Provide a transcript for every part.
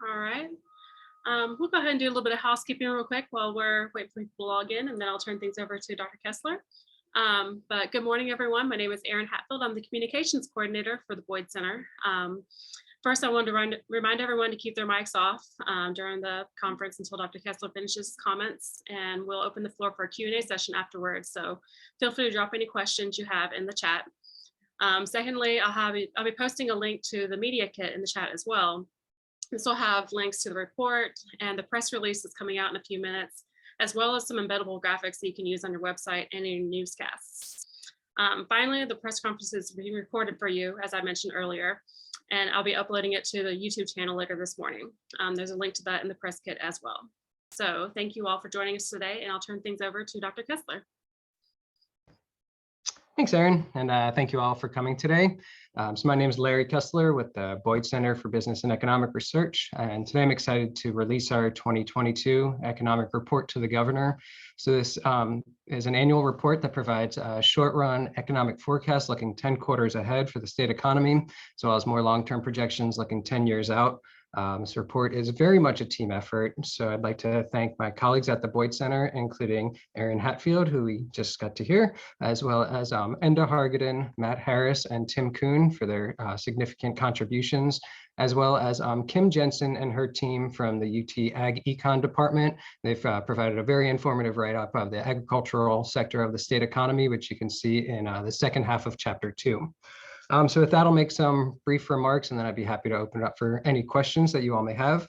All right. We'll go ahead and do a little bit of housekeeping real quick while we're waiting for people to log in, and then I'll turn things over to Dr. Kessler. But good morning, everyone. My name is Erin Hatfield. I'm the communications coordinator for the Boyd Center. First, I wanted to remind everyone to keep their mics off during the conference until Dr. Kessler finishes comments, and we'll open the floor for a Q&A session afterwards. So feel free to drop any questions you have in the chat. Secondly, I'll be posting a link to the media kit in the chat as well. This will have links to the report and the press release that's coming out in a few minutes, as well as some embeddable graphics that you can use on your website and in your newscasts. Finally, the press conference is being recorded for you, as I mentioned earlier, and I'll be uploading it to the YouTube channel later this morning. There's a link to that in the press kit as well. So thank you all for joining us today, and I'll turn things over to Dr. Kessler. Thanks, Erin, and thank you all for coming today. So my name is Larry Kessler with the Boyd Center for Business and Economic Research, and today I'm excited to release our 2022 economic report to the governor. So this is an annual report that provides a short-run economic forecast looking 10 quarters ahead for the state economy, as well as more long-term projections looking 10 years out. This report is very much a team effort, so I'd like to thank my colleagues at the Boyd Center, including Erin Hatfield, who we just got to hear, as well as Enda Hargaden, Matt Harris, and Tim Kuhn for their significant contributions, as well as Kim Jensen and her team from the UT Ag Econ department. They've provided a very informative write-up of the agricultural sector of the state economy, which you can see in the second half of Chapter 2. So with that, I'll make some brief remarks, and then I'd be happy to open it up for any questions that you all may have.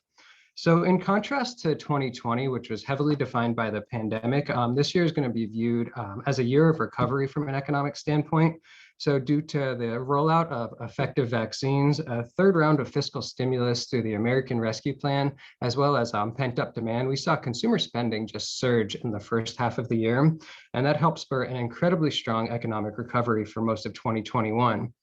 So in contrast to 2020, which was heavily defined by the pandemic, this year is going to be viewed as a year of recovery from an economic standpoint. So due to the rollout of effective vaccines, a third round of fiscal stimulus through the American Rescue Plan, as well as pent-up demand, we saw consumer spending just surge in the first half of the year, and that helped spur an incredibly strong economic recovery for most of 2021.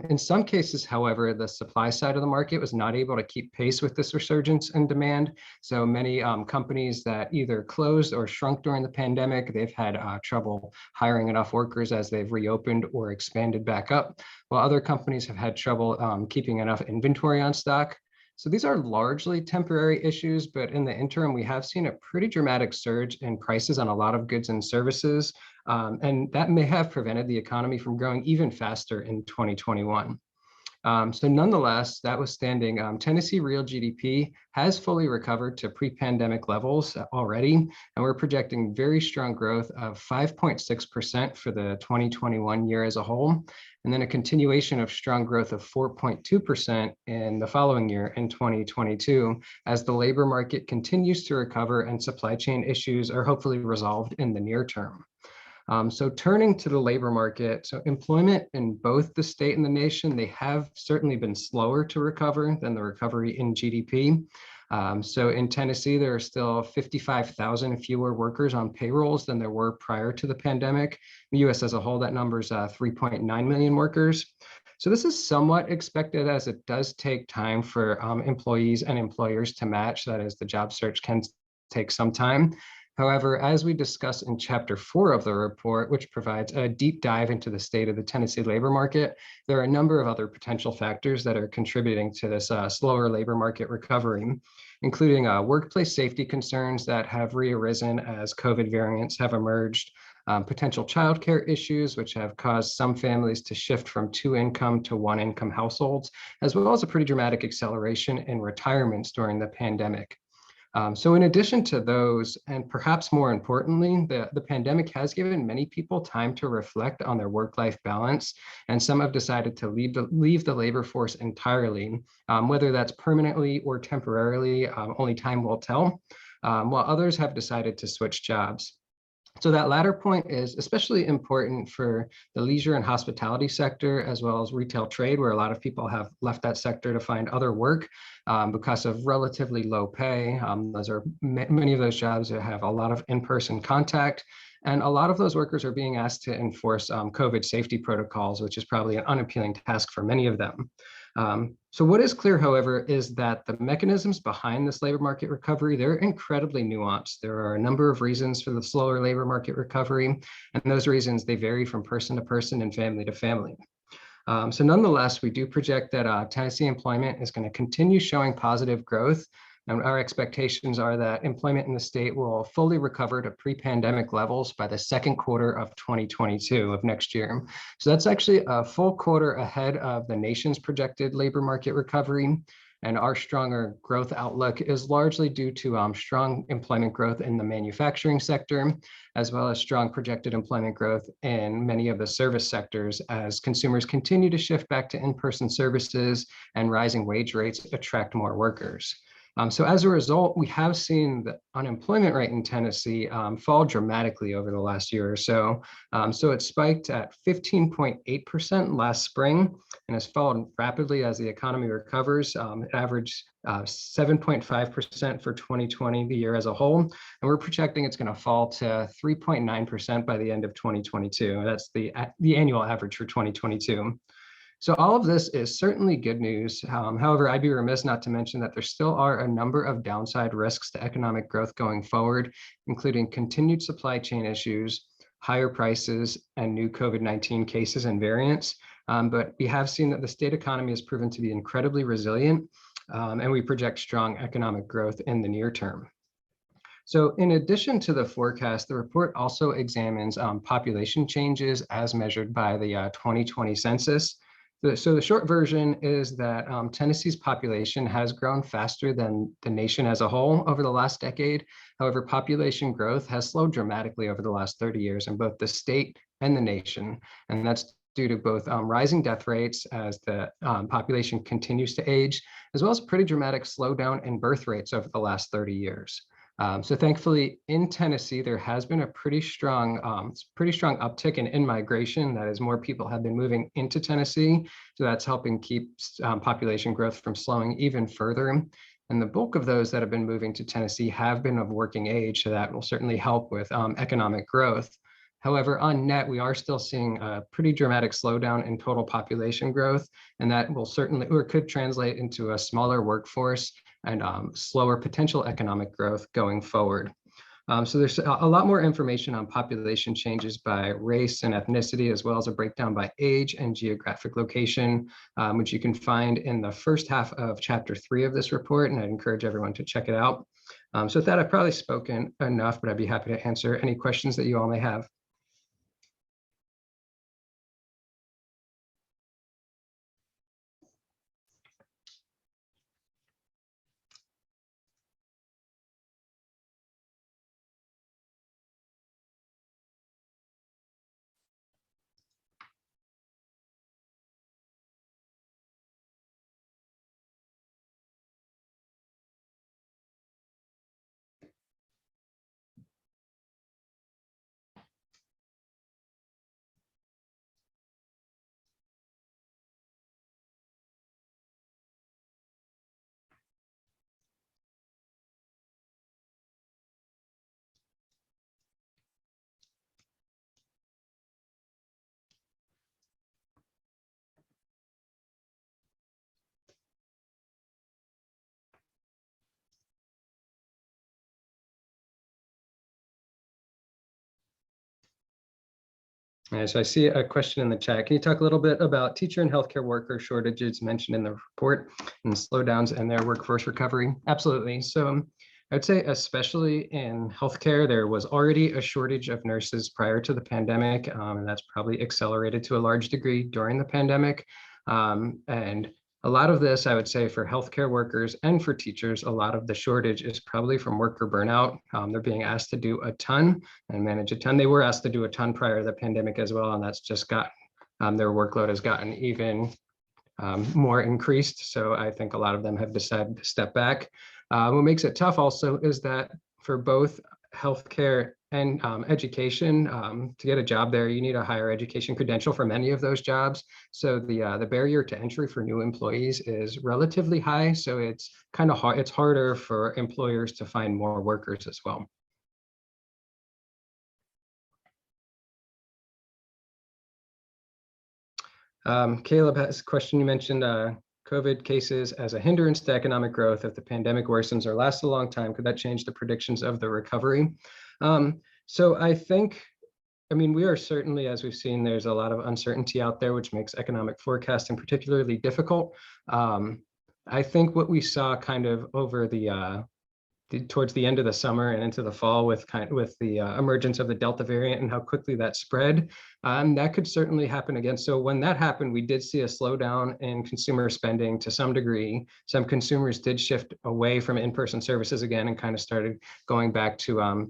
In some cases, however, the supply side of the market was not able to keep pace with this resurgence in demand. So many companies that either closed or shrunk during the pandemic, they've had trouble hiring enough workers as they've reopened or expanded back up, while other companies have had trouble keeping enough inventory on stock. So these are largely temporary issues, but in the interim, we have seen a pretty dramatic surge in prices on a lot of goods and services, and that may have prevented the economy from growing even faster in 2021. So nonetheless, notwithstanding, Tennessee real GDP has fully recovered to pre-pandemic levels already, and we're projecting very strong growth of 5.6% for the 2021 year as a whole, and then a continuation of strong growth of 4.2% in the following year in 2022, as the labor market continues to recover and supply chain issues are hopefully resolved in the near term. So turning to the labor market, so employment in both the state and the nation, they have certainly been slower to recover than the recovery in GDP. So in Tennessee, there are still 55,000 fewer workers on payrolls than there were prior to the pandemic. In the US as a whole, that number is 3.9 million workers. So this is somewhat expected, as it does take time for employees and employers to match. That is, the job search can take some time. However, as we discuss in Chapter 4 of the report, which provides a deep dive into the state of the Tennessee labor market, there are a number of other potential factors that are contributing to this slower labor market recovery, including workplace safety concerns that have rearisen as COVID variants have emerged, potential childcare issues, which have caused some families to shift from two-income to one-income households, as well as a pretty dramatic acceleration in retirements during the pandemic. So in addition to those, and perhaps more importantly, the pandemic has given many people time to reflect on their work-life balance, and some have decided to leave the labor force entirely, whether that's permanently or temporarily, only time will tell, while others have decided to switch jobs. So that latter point is especially important for the leisure and hospitality sector, as well as retail trade, where a lot of people have left that sector to find other work because of relatively low pay. Many of those jobs that have a lot of in-person contact, and a lot of those workers are being asked to enforce COVID safety protocols, which is probably an unappealing task for many of them. So what is clear, however, is that the mechanisms behind this labor market recovery, they're incredibly nuanced. There are a number of reasons for the slower labor market recovery, and those reasons, they vary from person to person and family to family. So nonetheless, we do project that Tennessee employment is going to continue showing positive growth. And our expectations are that employment in the state will fully recover to pre-pandemic levels by the second quarter of 2022 of next year. So that's actually a full quarter ahead of the nation's projected labor market recovery. And our stronger growth outlook is largely due to strong employment growth in the manufacturing sector, as well as strong projected employment growth in many of the service sectors as consumers continue to shift back to in-person services and rising wage rates attract more workers. So as a result, we have seen the unemployment rate in Tennessee fall dramatically over the last year or so. So it spiked at 15.8% last spring and has fallen rapidly as the economy recovers. It averaged 7.5% for 2020, the year as a whole. And we're projecting it's going to fall to 3.9% by the end of 2022. That's the annual average for 2022. So all of this is certainly good news. However, I'd be remiss not to mention that there still are a number of downside risks to economic growth going forward, including continued supply chain issues, higher prices, and new COVID-19 cases and variants. But we have seen that the state economy has proven to be incredibly resilient, and we project strong economic growth in the near term. So in addition to the forecast, the report also examines population changes as measured by the 2020 census. So the short version is that Tennessee's population has grown faster than the nation as a whole over the last decade. However, population growth has slowed dramatically over the last 30 years in both the state and the nation. And that's due to both rising death rates as the population continues to age, as well as a pretty dramatic slowdown in birth rates over the last 30 years. So thankfully, in Tennessee, there has been a pretty strong uptick in in-migration. That is, more people have been moving into Tennessee. So that's helping keep population growth from slowing even further. And the bulk of those that have been moving to Tennessee have been of working age. So that will certainly help with economic growth. However, on net, we are still seeing a pretty dramatic slowdown in total population growth. And that will certainly, or could translate into a smaller workforce and slower potential economic growth going forward. So there's a lot more information on population changes by race and ethnicity, as well as a breakdown by age and geographic location, which you can find in the first half of chapter 3 of this report, and I'd encourage everyone to check it out. So with that, I've probably spoken enough, but I'd be happy to answer any questions that you all may have. So I see a question in the chat. Can you talk a little bit about teacher and healthcare worker shortages mentioned in the report and slowdowns in their workforce recovery? Absolutely. So I'd say especially in healthcare, there was already a shortage of nurses prior to the pandemic, and that's probably accelerated to a large degree during the pandemic. And a lot of this, I would say, for healthcare workers and for teachers, a lot of the shortage is probably from worker burnout. They're being asked to do a ton and manage a ton. They were asked to do a ton prior to the pandemic as well, and that's just got their workload has gotten even more increased. So I think a lot of them have decided to step back. What makes it tough also is that for both healthcare and education, to get a job there, you need a higher education credential for many of those jobs. So the barrier to entry for new employees is relatively high. So it's kind of hard. It's harder for employers to find more workers as well. Caleb has a question. You mentioned COVID cases as a hindrance to economic growth. If the pandemic worsens or lasts a long time, could that change the predictions of the recovery? So I think I mean, we are certainly, as we've seen, there's a lot of uncertainty out there, which makes economic forecasting particularly difficult. I think what we saw kind of over towards the end of the summer and into the fall with the emergence of the Delta variant and how quickly that spread, that could certainly happen again. So when that happened, we did see a slowdown in consumer spending to some degree. Some consumers did shift away from in-person services again and kind of started going back to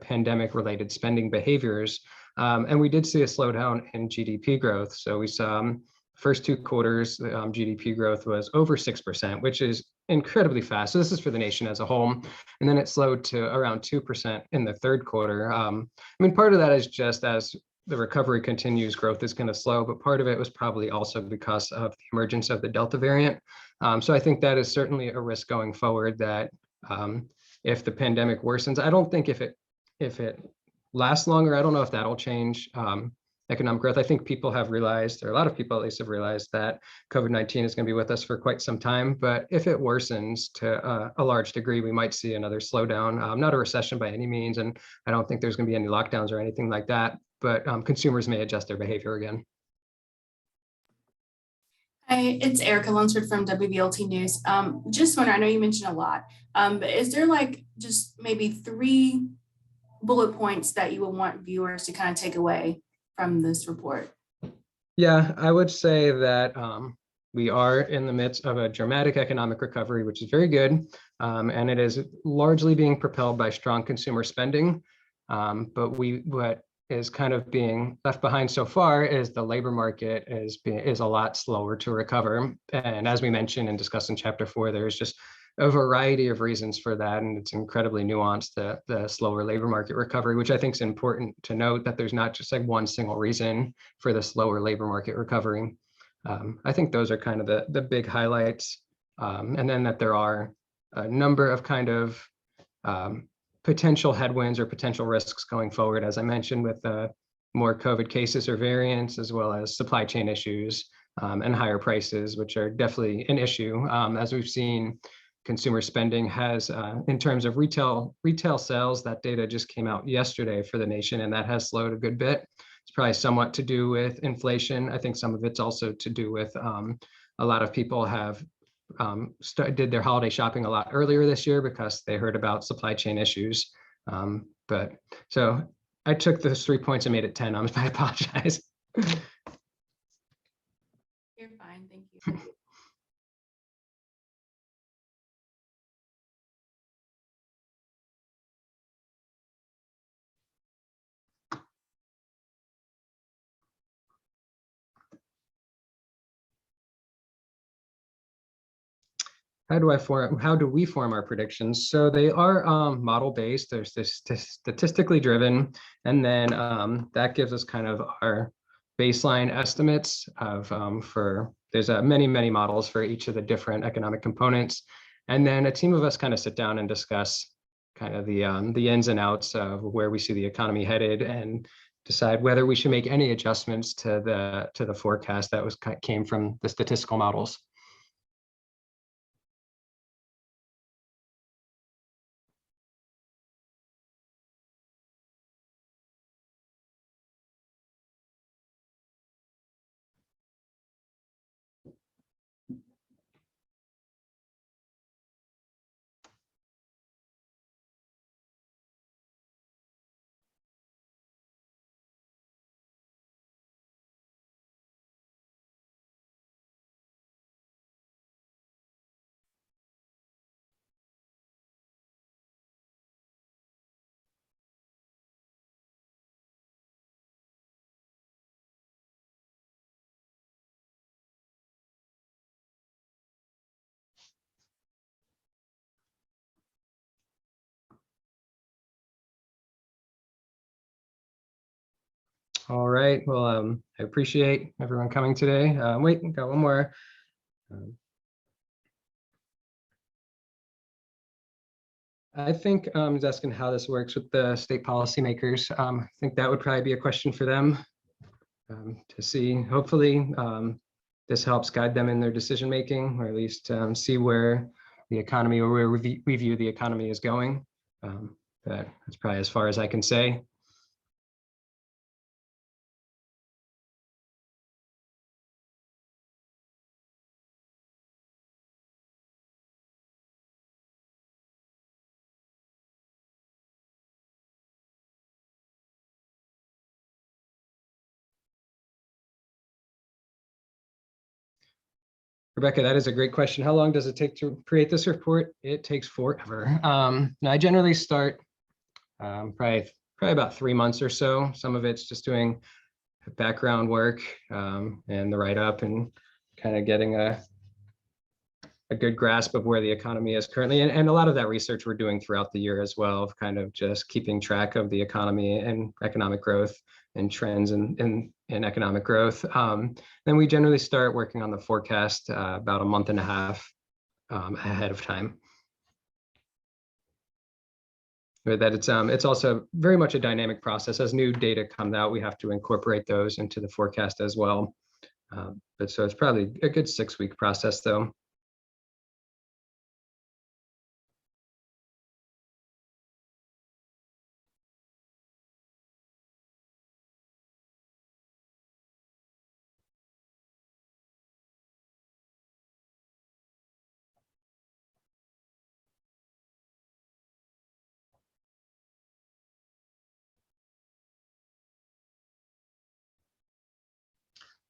pandemic-related spending behaviors. And we did see a slowdown in GDP growth. So we saw first 2 quarters, GDP growth was over 6%, which is incredibly fast. So this is for the nation as a whole. And then it slowed to around 2% in the third quarter. I mean, part of that is just as the recovery continues, growth is going to slow, but part of it was probably also because of the emergence of the Delta variant. So I think that is certainly a risk going forward that if the pandemic worsens, I don't think if it lasts longer, I don't know if that'll change economic growth. I think people have realized, or a lot of people at least have realized, that COVID-19 is going to be with us for quite some time. But if it worsens to a large degree, we might see another slowdown. Not a recession by any means, and I don't think there's going to be any lockdowns or anything like that. But consumers may adjust their behavior again. Hi, it's Erica Lunsford from WVLT News. Just wonder, I know you mentioned a lot, but is there like just maybe 3 bullet points that you would want viewers to kind of take away from this report? Yeah, I would say that we are in the midst of a dramatic economic recovery, which is very good, and it is largely being propelled by strong consumer spending. But what is kind of being left behind so far is the labor market is a lot slower to recover. And as we mentioned and discussed in Chapter 4, there's just a variety of reasons for that, and it's incredibly nuanced, the slower labor market recovery, which I think is important to note, that there's not just like one single reason for the slower labor market recovery. I think those are kind of the big highlights, and then that there are a number of kind of potential headwinds or potential risks going forward, as I mentioned, with more COVID cases or variants, as well as supply chain issues and higher prices, which are definitely an issue. As we've seen, consumer spending has, in terms of retail sales, that data just came out yesterday for the nation, and that has slowed a good bit. It's probably somewhat to do with inflation. I think some of it's also to do with a lot of people have did their holiday shopping a lot earlier this year because they heard about supply chain issues. But so I took those 3 points and made it 10. I apologize. You're fine, thank you. How do we form our predictions? So they are model based. They're statistically driven, and then that gives us kind of our baseline estimates of there's many models for each of the different economic components, and then a team of us kind of sit down and discuss kind of the ins and outs of where we see the economy headed, and decide whether we should make any adjustments to the forecast that came from the statistical models. All right, well, I appreciate everyone coming today. Wait, got one more. I think is asking how this works with the state policymakers. I think that would probably be a question for them to see. Hopefully, this helps guide them in their decision making, or at least see where the economy, or where we view the economy is going. But that's probably as far as I can say. Rebecca, that is a great question. How long does it take to create this report? It takes forever. Now I generally start probably about 3 months or so. Some of it's just doing background work and the write-up and kind of getting a good grasp of where the economy is currently. And a lot of that research we're doing throughout the year as well, of kind of just keeping track of the economy and economic growth and trends in economic growth. Then we generally start working on the forecast about a month and a half ahead of time. But that it's also very much a dynamic process. As new data comes out, we have to incorporate those into the forecast as well. But so it's probably a good 6-week process though.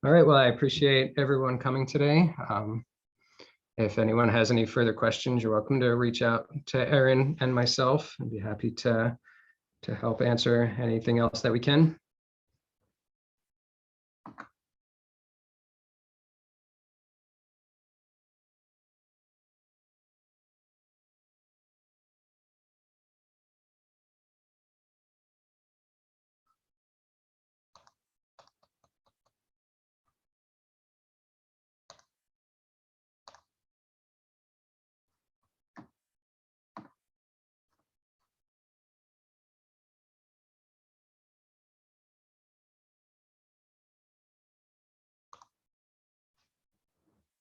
All right, well, I appreciate everyone coming today. If anyone has any further questions, you're welcome to reach out to Erin and myself. I'd be happy to help answer anything else that we can.